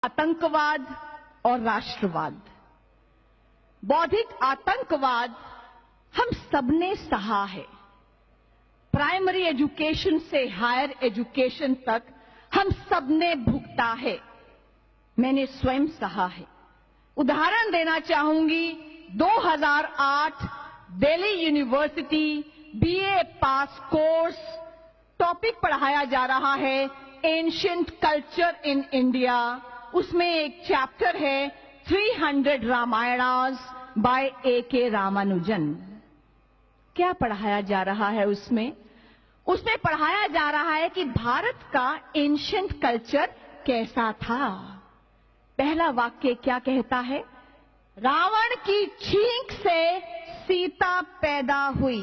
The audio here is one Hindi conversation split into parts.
आतंकवाद और राष्ट्रवाद। बौद्धिक आतंकवाद हम सबने सहा है। प्राइमरी एजुकेशन से हायर एजुकेशन तक हम सबने भुगता है। मैंने स्वयं सहा है। उदाहरण देना चाहूंगी, 2008 दिल्ली यूनिवर्सिटी बीए पास कोर्स, टॉपिक पढ़ाया जा रहा है एंशिएंट कल्चर इन इंडिया। उसमें एक चैप्टर है 300 रामायणास बाय A.K. रामानुजन। क्या पढ़ाया जा रहा है उसमें? उसमें पढ़ाया जा रहा है कि भारत का एंशिएंट कल्चर कैसा था। पहला वाक्य क्या कहता है? रावण की छींक से सीता पैदा हुई।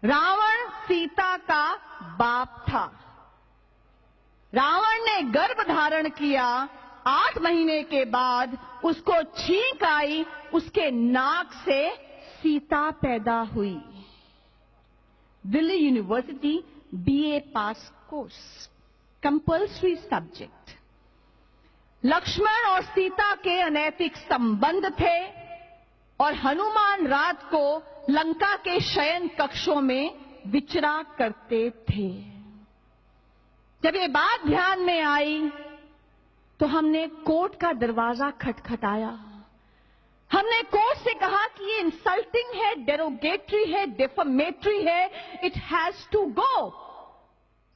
रावण सीता का बाप था। रावण ने गर्भ धारण किया, 8 महीने के बाद उसको छींक आई, उसके नाक से सीता पैदा हुई। दिल्ली यूनिवर्सिटी बीए पास कोर्स, कंपल्सरी सब्जेक्ट। लक्ष्मण और सीता के अनैतिक संबंध थे और हनुमान रात को लंका के शयन कक्षों में विचरा करते थे। जब ये बात ध्यान में आई तो हमने कोर्ट का दरवाजा खटखटाया। हमने कोर्ट से कहा कि ये इंसल्टिंग है, डेरोगेटरी है, डिफेमेटरी है, it has to go.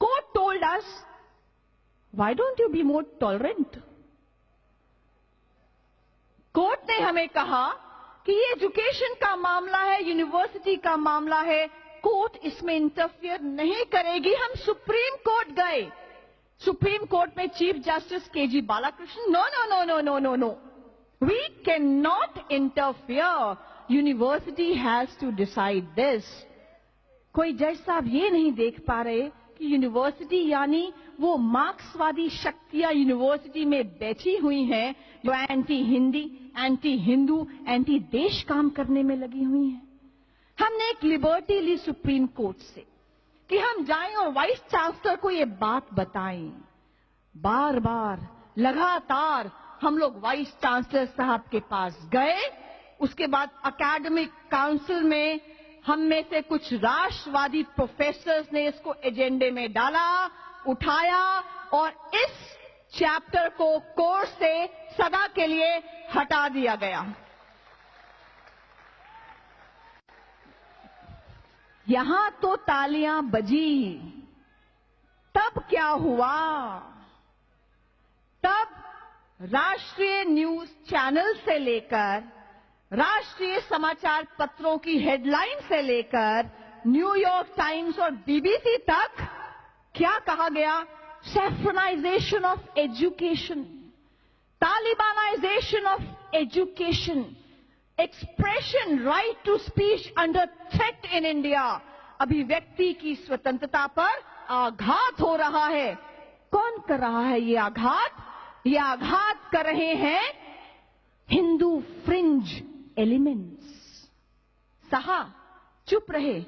Court told us, why don't you be more tolerant? Court ने हमें कहा कि ये एजुकेशन का मामला है, यूनिवर्सिटी का मामला है, कोर्ट इसमें इंटरफियर नहीं करेगी। हम सुप्रीम कोर्ट गए। सुप्रीम कोर्ट में chief justice K G. Balakrishnan, no no no no no no no, we can not interfere, university has to decide this. कोई जज साहब ये नहीं देख पा रहे कि यूनिवर्सिटी यानी वो मार्क्सवादी शक्तियां यूनिवर्सिटी में बैठी हुई हैं जो anti Hindi, anti Hindu, anti देश काम करने में लगी हुई हैं। हमने एक लिबर्टी ली सुप्रीम कोर्ट से कि हम जाएं और वाइस चांसलर को ये बात बताएं। बार बार लगातार हम लोग वाइस चांसलर साहब के पास गए। उसके बाद एकेडमिक काउंसिल में हम में से कुछ राष्ट्रवादी प्रोफेसर्स ने इसको एजेंडे में डाला, उठाया और इस चैप्टर को कोर्स से सदा के लिए हटा दिया गया। यहां तो तालियां बजी। तब क्या हुआ? तब राष्ट्रीय न्यूज चैनल से लेकर राष्ट्रीय समाचार पत्रों की हेडलाइन से लेकर न्यूयॉर्क टाइम्स और बीबीसी तक क्या कहा गया? Saffronisation of education, talibanisation of education, expression right to speech under threat in India. अभिव्यक्ति की स्वतंत्रता पर आघात हो रहा है। कौन कर रहा है ये आघात? ये आघात कर रहे हैं हिंदू फ्रिंज एलिमेंट्स। सहा, चुप रहे।